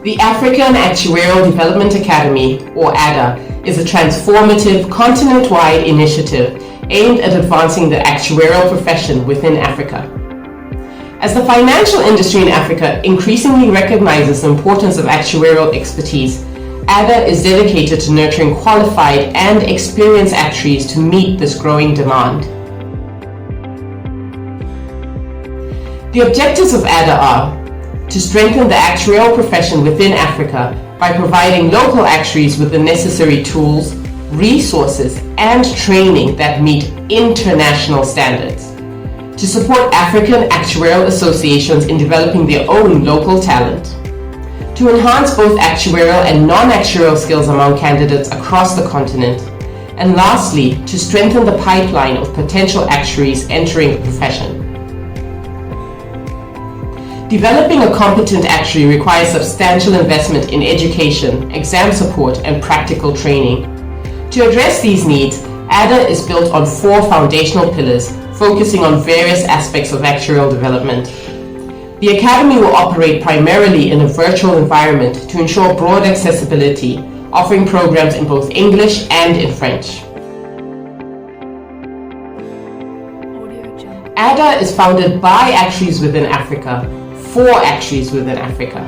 The African Actuarial Development Academy, or AADA, is a transformative, continent-wide initiative aimed at advancing the actuarial profession within Africa. As the financial industry in Africa increasingly recognizes the importance of actuarial expertise, AADA is dedicated to nurturing qualified and experienced actuaries to meet this growing demand. The objectives of AADA are to strengthen the actuarial profession within Africa by providing local actuaries with the necessary tools, resources, and training that meet international standards, to support African actuarial associations in developing their own local talent, to enhance both actuarial and non-actuarial skills among candidates across the continent, and lastly, to strengthen the pipeline of potential actuaries entering the profession. Developing a competent actuary requires substantial investment in education, exam support, and practical training. To address these needs, AADA is built on 4 foundational pillars, focusing on various aspects of actuarial development. The Academy will operate primarily in a virtual environment to ensure broad accessibility, offering programs in both English and in French. AADA is founded by actuaries within Africa, for actuaries within Africa.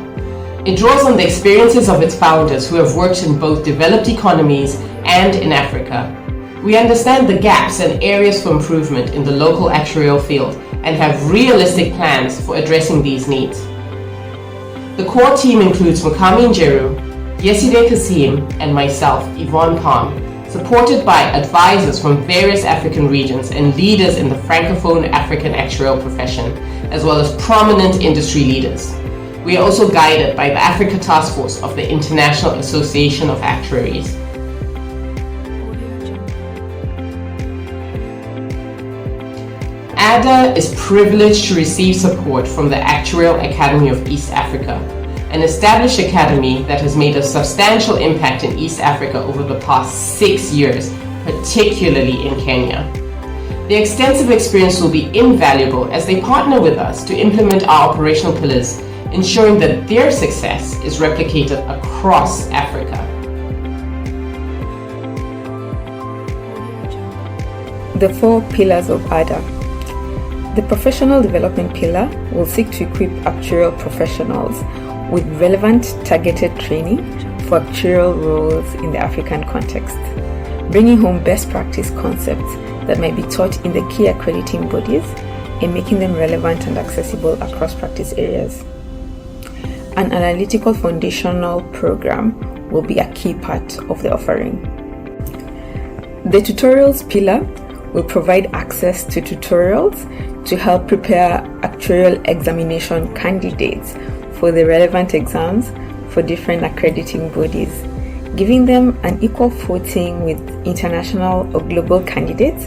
It draws on the experiences of its founders who have worked in both developed economies and in Africa. We understand the gaps and areas for improvement in the local actuarial field and have realistic plans for addressing these needs. The core team includes Mukami Njeru, Yeside Kasim, and myself, Yvonne Palm, supported by advisors from various African regions and leaders in the Francophone African actuarial profession, as well as prominent industry leaders. We are also guided by the Africa Task Force of the International Association of Actuaries. AADA is privileged to receive support from the Actuarial Academy of East Africa, an established academy that has made a substantial impact in East Africa over the past 6 years, particularly in Kenya. Their extensive experience will be invaluable as they partner with us to implement our operational pillars, ensuring that their success is replicated across Africa. The 4 pillars of AADA. The professional development pillar will seek to equip actuarial professionals with relevant targeted training for actuarial roles in the African context, bringing home best practice concepts that might be taught in the key accrediting bodies and making them relevant and accessible across practice areas. An analytical foundational program will be a key part of the offering. The tutorials pillar will provide access to tutorials to help prepare actuarial examination candidates for the relevant exams for different accrediting bodies, giving them an equal footing with international or global candidates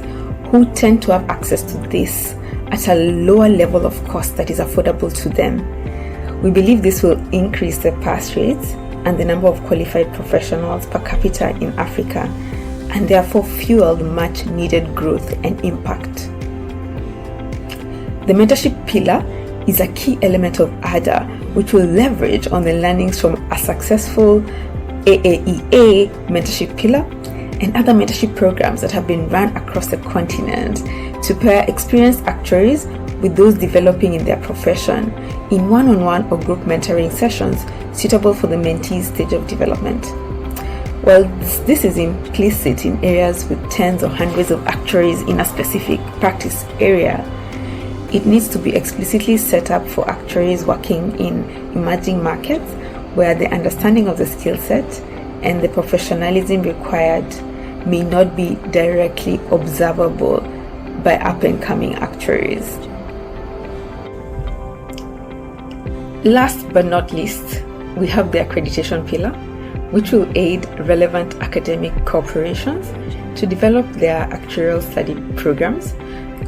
who tend to have access to this at a lower level of cost that is affordable to them. We believe this will increase the pass rates and the number of qualified professionals per capita in Africa, and therefore fuel the much needed growth and impact. The mentorship pillar is a key element of AADA, which will leverage on the learnings from a successful AAEA mentorship pillar and other mentorship programs that have been run across the continent to pair experienced actuaries with those developing in their profession in one-on-one or group mentoring sessions suitable for the mentee's stage of development. While this is implicit in areas with tens or hundreds of actuaries in a specific practice area, it needs to be explicitly set up for actuaries working in emerging markets where the understanding of the skill set and the professionalism required may not be directly observable by up-and-coming actuaries. Last but not least, we have the accreditation pillar, which will aid relevant academic corporations to develop their actuarial study programs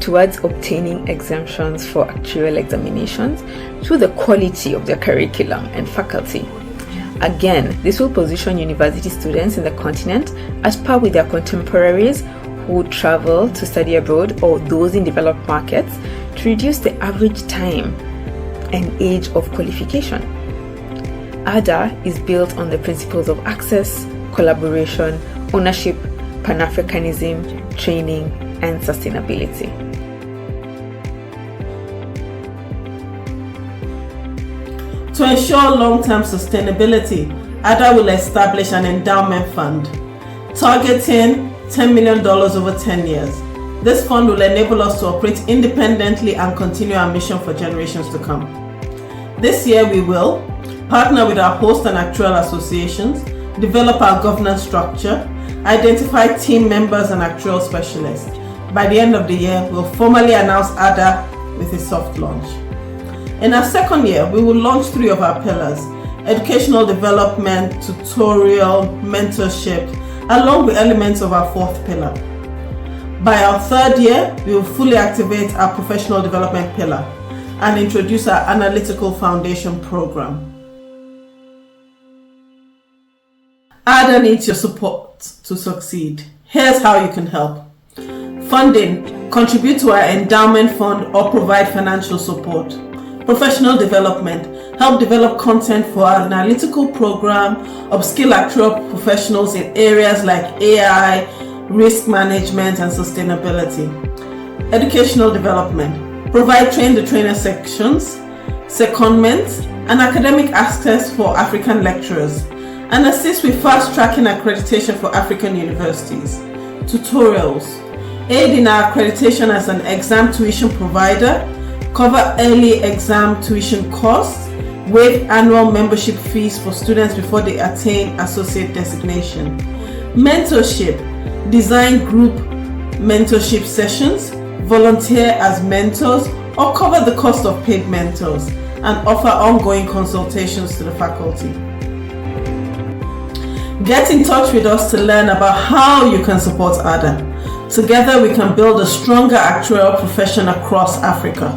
towards obtaining exemptions for actuarial examinations through the quality of their curriculum and faculty. Again, this will position university students in the continent at par with their contemporaries who travel to study abroad or those in developed markets to reduce the average time and age of qualification. AADA is built on the principles of access, collaboration, ownership, Pan-Africanism, training, and sustainability. To ensure long-term sustainability, AADA will establish an endowment fund targeting $10 million over 10 years. This fund will enable us to operate independently and continue our mission for generations to come. This year we will partner with our host and actuarial associations, develop our governance structure, identify team members and actuarial specialists. By the end of the year, we'll formally announce AADA with a soft launch. In our second year, we will launch 3 of our pillars: educational development, tutorial, mentorship, along with elements of our 4th pillar. By our 3rd year, we will fully activate our professional development pillar and introduce our analytical foundation program. AADA needs your support to succeed. Here's how you can help. Funding: contribute to our endowment fund or provide financial support. Professional development: help develop content for our analytical program, upskill actuarial professionals in areas like AI, risk management, and sustainability. Educational development: provide train-the-trainer sections, secondments, and academic access for African lecturers, and assist with fast-tracking accreditation for African universities. Tutorials: aid in our accreditation as an exam tuition provider, cover early exam tuition costs, waive annual membership fees for students before they attain associate designation. Mentorship: design group mentorship sessions, volunteer as mentors, or cover the cost of paid mentors, and offer ongoing consultations to the faculty. Get in touch with us to learn about how you can support AADA. Together we can build a stronger actuarial profession across Africa.